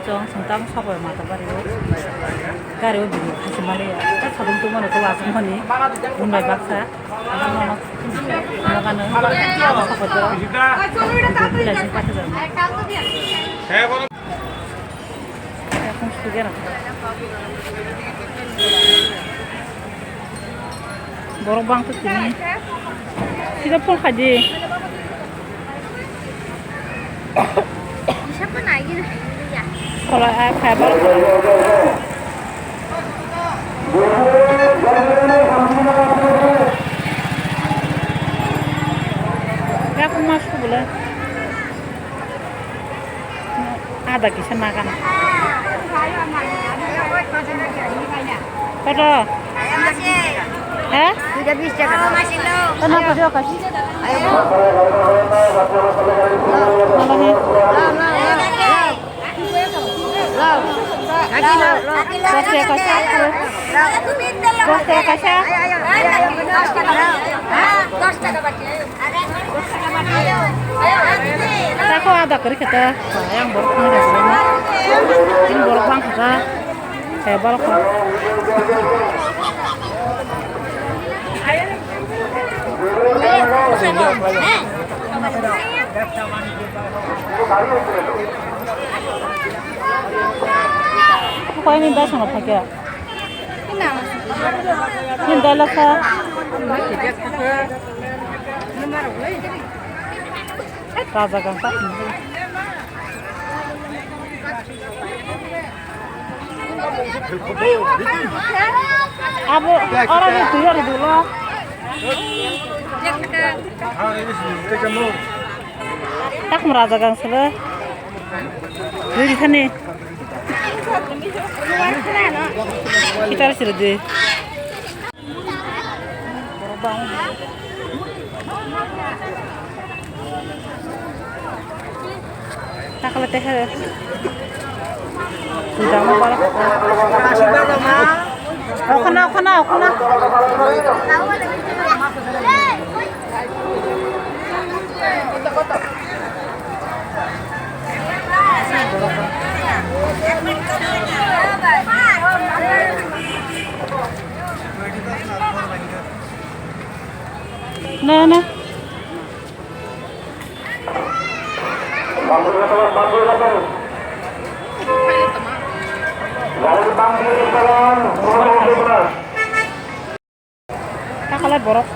jong sentang sabar mata bario gario di kasih malia kita sabun tuh mana tuh langsung mani bunai baksa mana makan apa sabar jong tidak sih pakai jong ya pun sudah nak borong bang tuh sini kita pun kaji siapa naik gitu ya? Kalau kayak baru ya aku masuk boleh ada kisah makan kado Sudah bisa kan? Masih lo. kenapa dia kasih Ayo. apa nih Lagi lo. bos dia kasih bos dia kasih aku ada kiri kita yang borok ini borok bang kita saya borok kau ini dah sana pakai ini dah lah raja gangsa abu orang itu ya dulu tak merasa gangsa lah jadi sana kita harus jadi bang tak kalau teh sudah mau balik kena nah tak kalau borok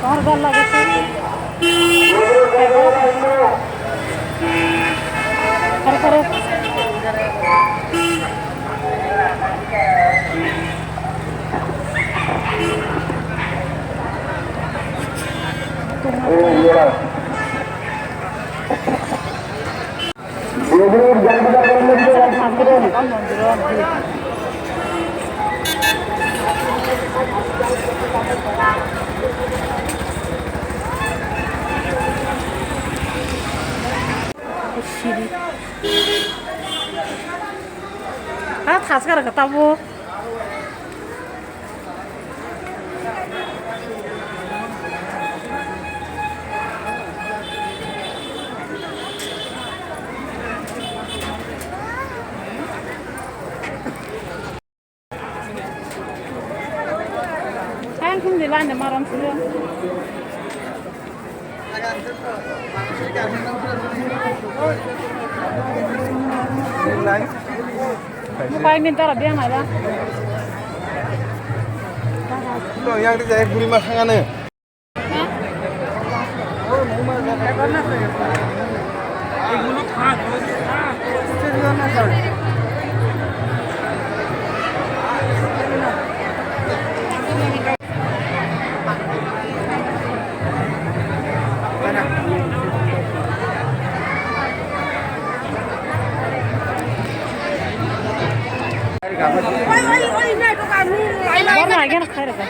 harga lagi harus khas kan ketemu kan hindi lang na maram sila Mukha minta rabi yang ada. Itu yang di saya buri masangannya. Warna lagi nak kaya kan?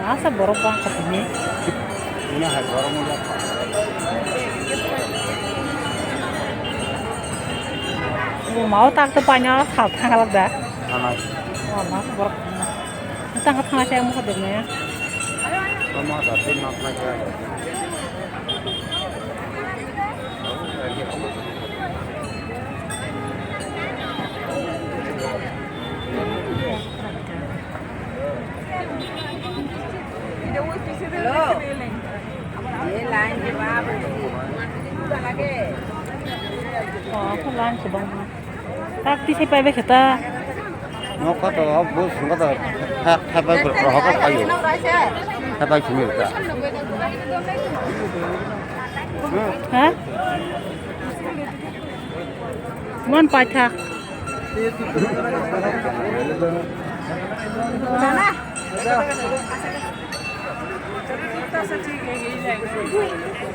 Asa borok bang katanya. Ini harga orang muda. mau tak tepanya sal tanggal dah. 하나. Wah, mas borok. Tanggal tanggal saya mau kedengnya ya. Kamu ada tim apa ya? Oh, aku lan sebang. Tak di siapa be kita. nó có tờ bố xuống có tờ hai bay của họ có tay hai bay chủ nghĩa cả Hah? Mon pachak.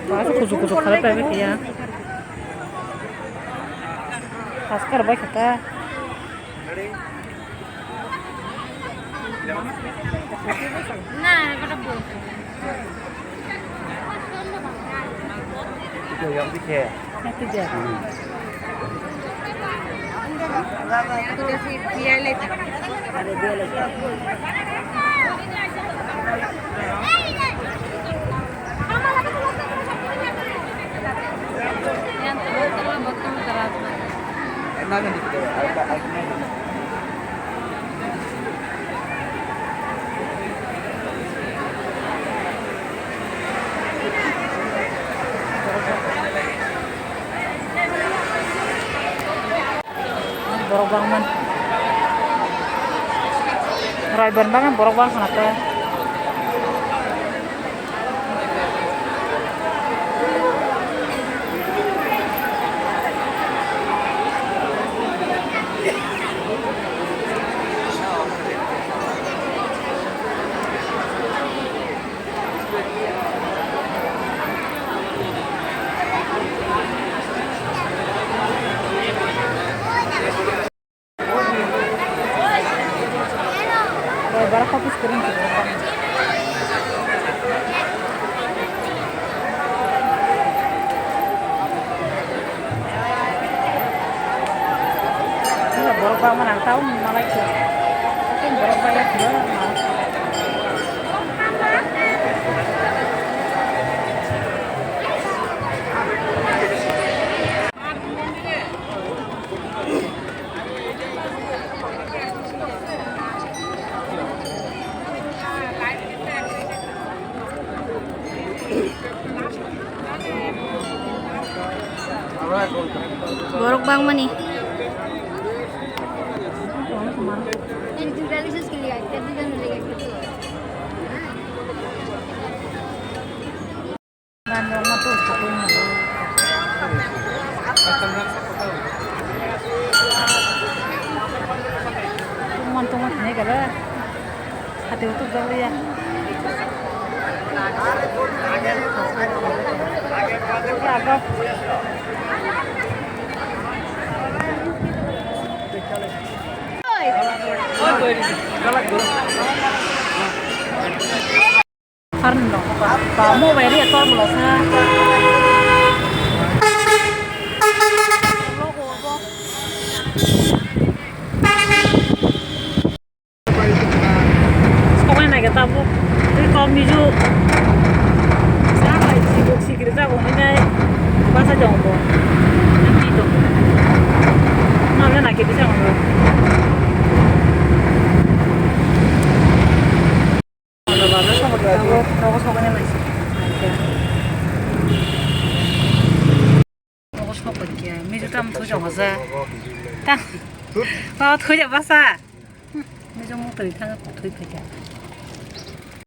Masuk kucuk-kucuk kalau pebek ya. Paskar baik kita. Nah, pada bu. itu yang dikit Itu dia. Dia lagi. Ada dia lagi. Yang terlalu betul terlalu. enak kan dikit Borok bang man. Raiban banget borok bang kenapa? Barang kopi kering gitu. Ini borok bang mana tahu malah itu. Tapi borok banyak juga malah. Borok bang mana nih? Yang juga lisus kelihat, jadi kan lihat gitu. Nanya tuh sebelumnya. Teman-teman ini kalau hati itu jauh ya. Agak. Karena dong, kamu beri atau belasa? Sekarang naik tabu, ini kalau miju, siapa sibuk sih kita ini bahasa Jombo, nanti dong, mana nak kita bisa ngomong. Aku soalnya masih ada. Aku soal pergi, miju tam tuh jangan masa, tam, kalau tuh jangan masa, miju mau pergi tangga tuh pergi.